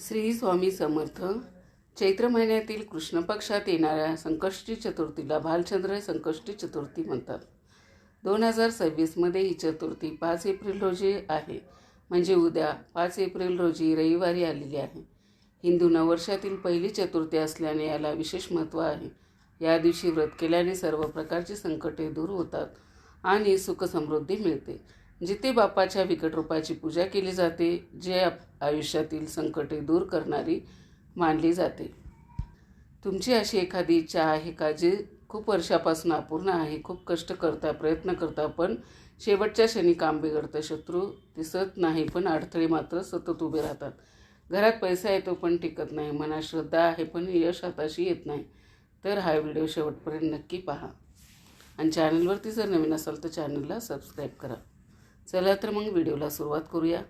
श्री स्वामी समर्थ. चैत्र महिन्यातील कृष्ण पक्षात येणाऱ्या संकष्टी चतुर्थीला भालचंद्र संकष्टी चतुर्थी म्हणतात. 2026मध्ये ही चतुर्थी 5 एप्रिल रोजी आहे, म्हणजे उद्या 5 एप्रिल रोजी रविवारी आलेली आहे. हिंदू नववर्षातील पहिली चतुर्थी असल्याने याला विशेष महत्त्व आहे. या दिवशी व्रत केल्याने सर्व प्रकारची संकटे दूर होतात आणि सुखसमृद्धी मिळते. जिथे बाप्पाच्या विकट रूपाची पूजा केली जाते, जे आयुष्यातील संकटे दूर करणारी मानली जाते. तुमची अशी एखादी इच्छा आहे का जी खूप वर्षापासून अपूर्ण आहे? खूप कष्ट करता, प्रयत्न करता, पण शेवटच्या क्षणी काम बिघडतं. शत्रू दिसत नाही, पण अडथळे मात्र सतत उभे राहतात. घरात पैसा येतो पण टिकत नाही. मनात श्रद्धा आहे पण यश हाताशी येत नाही. तर हा व्हिडिओ शेवटपर्यंत नक्की पहा आणि चॅनलवरती जर नवीन असाल तर चॅनलला सबस्क्राईब करा. चला तर मग व्हिडिओला सुरुवात करूया.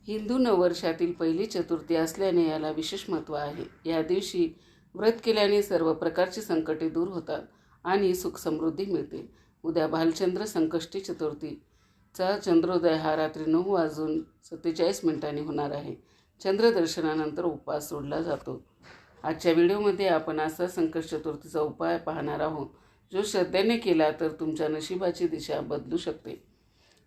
हिंदू नववर्षातील पहिली चतुर्थी असल्याने याला विशेष महत्त्व आहे. या दिवशी व्रत केल्याने सर्व प्रकारची संकटे दूर होतात आणि सुखसमृद्धी मिळते. उद्या भालचंद्र संकष्टी चतुर्थीचा चंद्रोदय हा रात्री 9:47 होणार आहे. चंद्रदर्शनानंतर उपवास सोडला जातो. आजच्या व्हिडिओमध्ये आपण असा संकष्ट चतुर्थीचा उपाय पाहणार आहोत, जो श्रद्धेने केला तर तुमच्या नशिबाची दिशा बदलू शकते.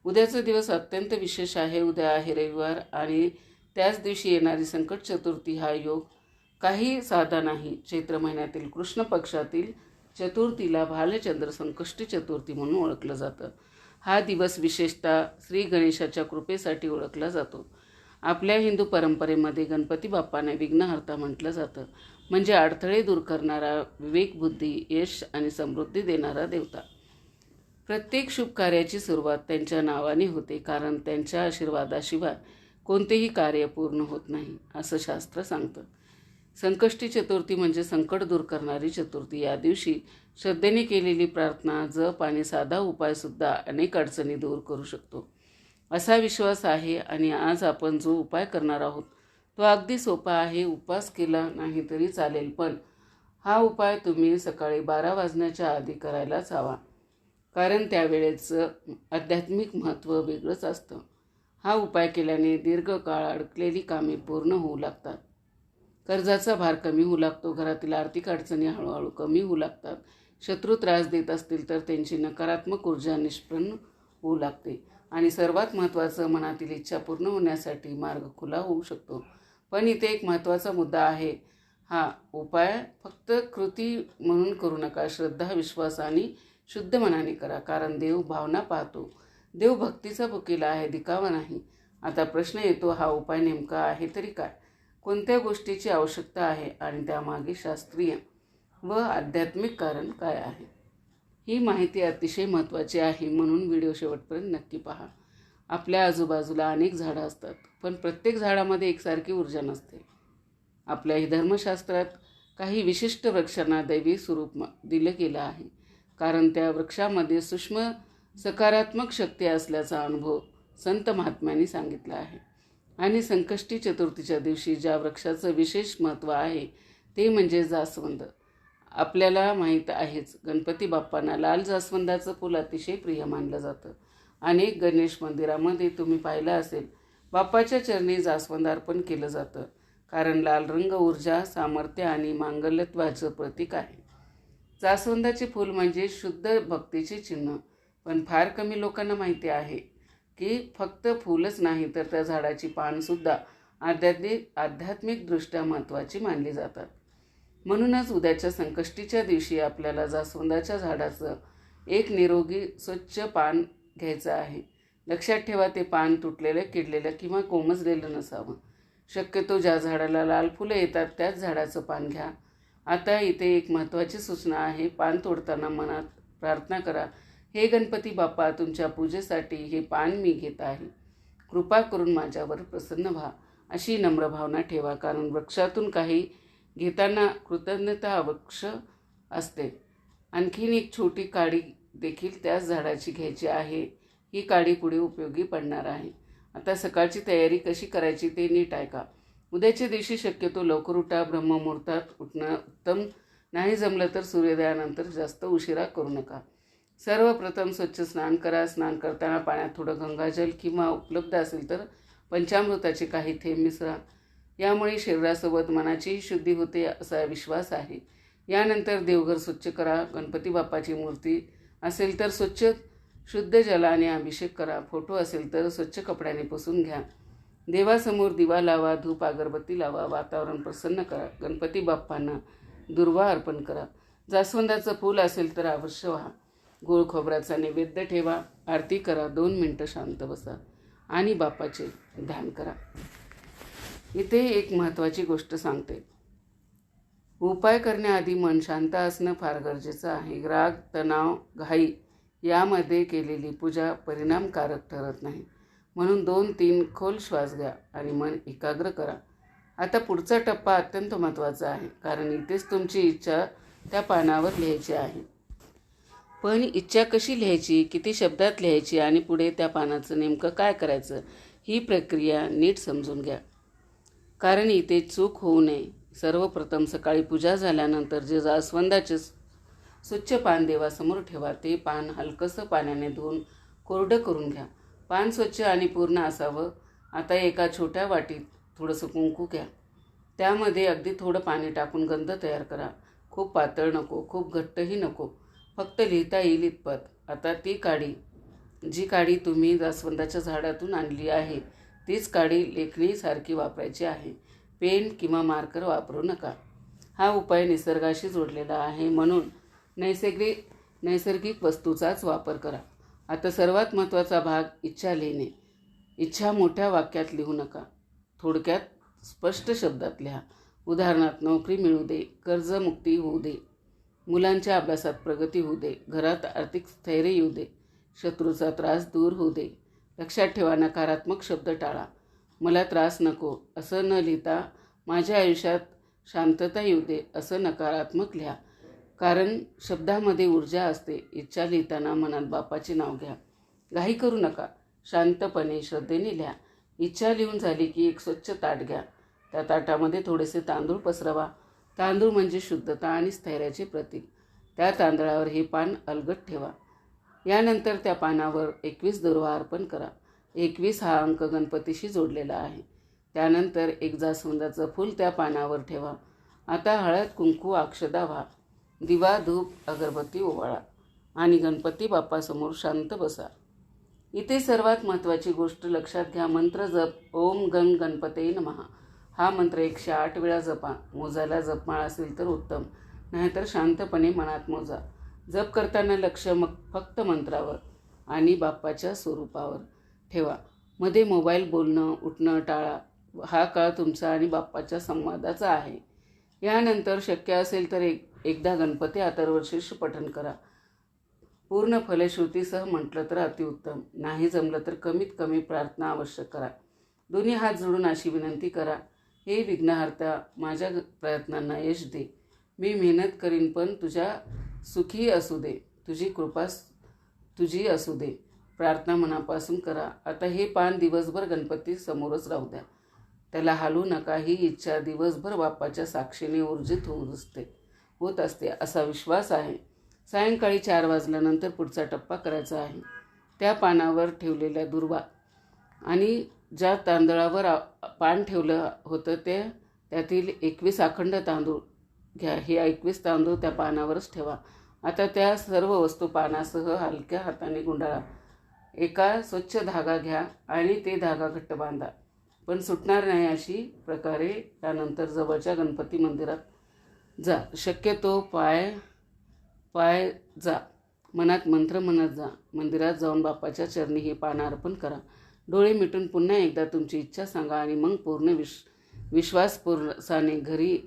उद्याचा दिवस अत्यंत विशेष आहे. उद्या आहे रविवार आणि त्याच दिवशी येणारी संकट चतुर्थी. हा योग काही साधा नाही. चैत्र महिन्यातील कृष्ण पक्षातील चतुर्थीला भालचंद्र संकष्टी चतुर्थी म्हणून ओळखलं जातं. हा दिवस विशेषतः श्री गणेशाच्या कृपेसाठी ओळखला जातो. आपल्या हिंदू परंपरेमध्ये गणपती बाप्पाने विघ्नहर्ता म्हटलं जातं, म्हणजे अडथळे दूर करणारा, विवेक, बुद्धी, यश आणि समृद्धी देणारा देवता. प्रत्येक शुभ कार्याची सुरुवात त्यांच्या नावाने होते, कारण त्यांच्या आशीर्वादाशिवाय कोणतेही कार्य पूर्ण होत नाही, असं शास्त्र सांगतं. संकष्टी चतुर्थी म्हणजे संकट दूर करणारी चतुर्थी. या दिवशी श्रद्धेने केलेली प्रार्थना, जप आणि साधा उपायसुद्धा अनेक अडचणी दूर करू शकतो, असा विश्वास आहे. आणि आज आपण जो उपाय करणार आहोत तो अगदी सोपा आहे. उपवास केला नाही तरी चालेल, पण हा उपाय तुम्ही सकाळी 12 वाजण्याच्या आधी करायलाच हवा, कारण त्यावेळेचं आध्यात्मिक महत्त्व वेगळंच असतं. हा उपाय केल्याने दीर्घकाळ अडकलेली कामे पूर्ण होऊ लागतात, कर्जाचा भार कमी होऊ लागतो, घरातील आर्थिक अडचणी हळूहळू कमी होऊ लागतात, शत्रू त्रास देत असतील तर त्यांची नकारात्मक ऊर्जा निष्पन्न होऊ लागते आणि सर्वात महत्त्वाचं, मनातील इच्छा पूर्ण होण्यासाठी मार्ग खुला होऊ शकतो. पण इथे एक महत्त्वाचा मुद्दा आहे. हा उपाय फक्त कृती म्हणून करू नका. श्रद्धा, विश्वास आणि शुद्ध मनाने करा, कारण देव भावना पाहतो. देव भक्तीचा भुकेला आहे, दिखावा नाही. आता प्रश्न येतो, हा उपाय नेमका आहे तरी काय? कोणत्या गोष्टीची आवश्यकता आहे आणि त्यामागे शास्त्रीय व आध्यात्मिक कारण काय आहे? ही माहिती अतिशय महत्त्वाची आहे, म्हणून व्हिडिओ शेवटपर्यंत नक्की पहा. आपल्या आजूबाजूला अनेक झाडं असतात, पण प्रत्येक झाडामध्ये एकसारखी ऊर्जा नसते. आपल्या ही धर्मशास्त्रात काही विशिष्ट वृक्षांना दैवी स्वरूप दिलं गेलं आहे, कारण त्या वृक्षामध्ये सूक्ष्म सकारात्मक शक्ती असल्याचा अनुभव संत महात्म्यांनी सांगितला आहे. आणि संकष्टी चतुर्थीच्या दिवशी ज्या वृक्षाचं विशेष महत्त्व आहे ते म्हणजे जास्वंद. आपल्याला माहीत आहेच, गणपती बाप्पांना लाल जास्वंदाचं फूल अतिशय प्रिय मानलं जातं. अनेक गणेश मंदिरामध्ये तुम्ही पाहिलं असेल, बाप्पाच्या चरणी जास्वंद अर्पण केलं जातं, कारण लाल रंग ऊर्जा, सामर्थ्य आणि मांगल्यत्वाचं प्रतीक आहे. जास्वंदाचे फूल म्हणजे शुद्ध भक्तीचे चिन्ह. पण फार कमी लोकांना माहिती आहे की फक्त फूलच नाही, तर त्या झाडाची पानसुद्धा आध्यात्मिकदृष्ट्या महत्त्वाची मानली जातात. म्हणूनच उद्याच्या संकष्टीच्या दिवशी आपल्याला जास्वंदाच्या झाडाचं एक निरोगी स्वच्छ पान घ्यायचं आहे. लक्षात ठेवा, ते पान तुटलेलं, किडलेलं किंवा कोमजलेलं नसावं. शक्यतो ज्या झाडाला लाल फुलं येतात त्याच झाडाचं पान घ्या. आता इथे एक महत्त्वाची सूचना आहे. पान तोडताना मनात प्रार्थना करा, हे गणपती बाप्पा, तुमच्या पूजेसाठी हे पान मी घेत आहे, कृपा करून माझ्यावर प्रसन्न व्हा, अशी नम्र भावना ठेवा. कारण वृक्षातून काही घेताना कृतज्ञता वृक्ष असते. आणखीन एक छोटी काडी देखील त्याच झाडाची घ्यायची आहे. ही काडी पुढे उपयोगी पडणार आहे. आता सकाळची तयारी कशी करायची ते नीट ऐका. उद्याच्या दिवशी शक्यतो लवकर उठा. ब्रह्ममुहूर्तात उठणं उत्तम. नाही जमलं तर सूर्योदयानंतर जास्त उशिरा करू नका. सर्वप्रथम स्वच्छ स्नान करा. स्नान करताना पाण्यात थोडं गंगाजल किंवा उपलब्ध असेल तर पंचामृताचे काही थेंब मिसळा. यामुळे शरीरासोबत मनाचीही शुद्धी होते असा विश्वास आहे. यानंतर देवघर स्वच्छ करा. गणपती बाप्पाची मूर्ती असेल तर शुद्ध जलाने अभिषेक करा. फोटो असेल तर स्वच्छ कपड्याने पुसून घ्या. देवासमोर दिवा लावा. धूप अगरबत्ती लावा. वातावरण प्रसन्न करा. गणपती बाप्पांना दुर्वा अर्पण करा. जास्वंदाचं फूल असेल तर अवश्य व्हा. गोड खोबऱ्याचा नैवेद्य ठेवा. आरती करा. 2 मिनिटं शांत बसा आणि बाप्पाचे ध्यान करा. इथे एक महत्त्वाची गोष्ट सांगते. उपाय करण्याआधी मन शांत असणं फार गरजेचं आहे. राग, तणाव, घाई यामध्ये केलेली पूजा परिणामकारक ठरत नाही. म्हणून 2-3 खोल श्वास घ्या आणि मन एकाग्र करा. आता पुढचा टप्पा अत्यंत महत्त्वाचा आहे, कारण इथेच तुमची इच्छा त्या पानावर लिहायची आहे. पण इच्छा कशी लिहायची, किती शब्दात लिहायची आणि पुढे त्या पानाचं नेमकं काय करायचं, ही प्रक्रिया नीट समजून घ्या. कारण इथे चूक होऊ नये. सर्वप्रथम सकाळी पूजा झाल्यानंतर जे जास्वंदाचे स्वच्छ पान देवासमोर ठेवा. ते पान हलकंसं पाण्याने धुवून कोरडं करून घ्या. पान स्वच्छ आणि पूर्ण असावं. आता एका छोट्या वाटीत थोडंसं कुंकू घ्या. त्यामध्ये अगदी थोडं पाणी टाकून गंध तयार करा. खूप पातळ नको, खूप घट्टही नको, फक्त लिहिता येईल इतपत. आता जी काडी तुम्ही जास्वंदाच्या झाडातून आणली आहे तीच काडी लेखणीसारखी वापरायची आहे. पेन किंवा मार्कर वापरू नका. हा उपाय निसर्गाशी जोडलेला आहे, म्हणून नैसर्गिक वस्तूचाच वापर करा. आता सर्वात महत्त्वाचा भाग, इच्छा लिहिणे. इच्छा मोठ्या वाक्यात लिहू नका. थोडक्यात स्पष्ट शब्दात लिहा. उदाहरणार्थ, नोकरी मिळू दे, कर्जमुक्ती होऊ दे, मुलांच्या अभ्यासात प्रगती होऊ दे, घरात आर्थिक स्थैर्य येऊ दे, शत्रूचा त्रास दूर होऊ दे. लक्षात ठेवा, नकारात्मक शब्द टाळा. मला त्रास नको असं न लिहिता माझ्या आयुष्यात शांतता येऊ दे असं नकारात्मक लिहा. कारण शब्दामध्ये ऊर्जा असते. इच्छा लिहिताना मनात बाप्पाचे नाव घ्या. घाई करू नका. शांतपणे श्रद्धेने लिहा. इच्छा लिहून झाली की एक स्वच्छ ताट घ्या. त्या ताटामध्ये थोडेसे तांदूळ पसरवा. तांदूळ म्हणजे शुद्धता आणि स्थैर्याचे प्रतीक. त्या तांदळावर हे पान अलगद ठेवा. यानंतर त्या पानावर 21 दुर्वा अर्पण करा. 21 हा अंक गणपतीशी जोडलेला आहे. त्यानंतर एक जास्वंदाचं फूल त्या पानावर ठेवा. आता हळद, कुंकू, अक्षदा व्हा. दिवा, धूप, अगरबत्ती ओवाळा आणि गणपती बाप्पासमोर शांत बसा. इथे सर्वात महत्त्वाची गोष्ट लक्षात घ्या. मंत्र जप. ओम गण गणपते नमः हा मंत्र 108 वेळा जपा. मोजायला जपमाळ असेल तर उत्तम, नाहीतर शांतपणे मनात मोजा. जप करताना लक्ष फक्त मंत्रावर आणि बाप्पाच्या स्वरूपावर ठेवा. मध्ये मोबाईल बोलणं, उठणं टाळा. हा काळ तुमचा आणि बाप्पाच्या संवादाचा आहे. यानंतर शक्य असेल तर एकदा गणपती अथर्वशीर्ष पठण करा. पूर्ण फलश्रुतीसह म्हटलं तर अतिउत्तम. नाही जमलं तर कमीत कमी प्रार्थना आवश्यक करा. दोन्ही हात जोडून अशी विनंती करा, हे विघ्नहर्ता, माझ्या प्रयत्नांना यश दे. मी मेहनत करीन, पण तुझ्या सुखी असू दे. तुझी कृपा तुझी असू दे. प्रार्थना मनापासून करा. आता हे पान दिवसभर गणपती समोरच राहू द्या. त्याला हलवू नका. ही इच्छा दिवसभर बाप्पाच्या साक्षीने ऊर्जित होत असते असा विश्वास आहे. सायंकाळी 4 वाजल्यानंतर पुढचा टप्पा करायचा आहे. त्या पानावर ठेवलेल्या दुर्वा आणि ज्या तांदळावर पान ठेवलं होतं त्यातील 21 अखंड तांदूळ घ्या. हे 21 तांदूळ त्या पानावरच ठेवा. आता त्या सर्व वस्तू पानासह हलक्या हाताने गुंडाळा. एका स्वच्छ धागा घ्या आणि ते धागा घट्ट बांधा, पण सुटणार नाही अशी प्रकारे. त्यानंतर जवळच्या गणपती मंदिरात जा. शक्यतो पाय जा. मनात मंत्र म्हणत जा. मंदिरात जाऊन बाप्पाच्या चरणी हे पान अर्पण करा. डोळे मिटून पुन्हा एकदा तुमची इच्छा सांगा आणि मग पूर्ण विश्वासपूर्वकाने घरी.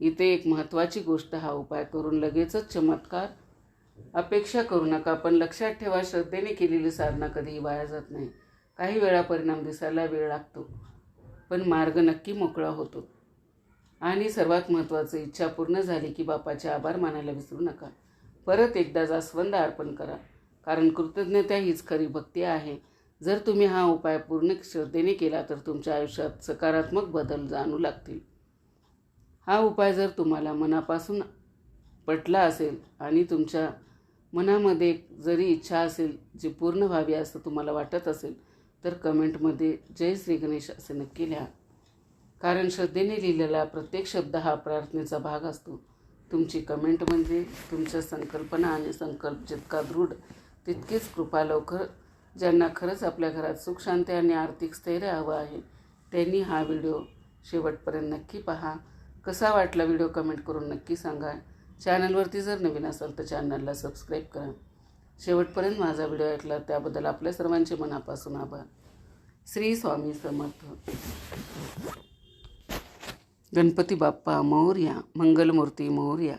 इथे एक महत्त्वाची गोष्ट, हा उपाय करून लगेचच चमत्कार अपेक्षा करू नका. पण लक्षात ठेवा, श्रद्धेने केलेली साधना कधीही वाया जात नाही. काही वेळा परिणाम दिसायला वेळ लागतो, पण मार्ग नक्की मोकळा होतो. आणि सर्वात महत्त्वाचं, इच्छा पूर्ण झाली की बाप्पाचे आभार मानायला विसरू नका. परत एकदा जास्वंद अर्पण करा, कारण कृतज्ञता हीच खरी भक्ती आहे. जर तुम्ही हा उपाय पूर्ण श्रद्धेने केला तर तुमच्या आयुष्यात सकारात्मक बदल जाणू लागतील. हा उपाय जर तुम्हाला मनापासून पटला असेल आणि तुमच्या मनामध्ये जरी इच्छा असेल जी पूर्ण व्हावी असं तुम्हाला वाटत असेल तर कमेंटमध्ये जय श्री गणेश असे नक्की लिहा. कारण श्रद्धेने लिहिलेला प्रत्येक शब्द हा प्रार्थनेचा भाग असतो. तुमची कमेंट म्हणजे तुमच्या संकल्पना आणि संकल्प जितका दृढ तितकीच कृपा लवकर. ज्यांना खरंच आपल्या घरात सुख शांती आणि आर्थिक स्थैर्य हवं आहे त्यांनी हा व्हिडिओ शेवटपर्यंत नक्की पहा. कसा वाटला व्हिडिओ कमेंट करून नक्की सांगा. चॅनलवरती जर नवीन असाल तर चॅनलला सबस्क्राईब करा. शेवटपर्यंत माझा व्हिडिओ ऐकला त्याबद्दल आपल्या सर्वांचे मनापासून आभार. श्री स्वामी समर्थ. गणपती बाप्पा मोरया. मंगलमूर्ती मोरया.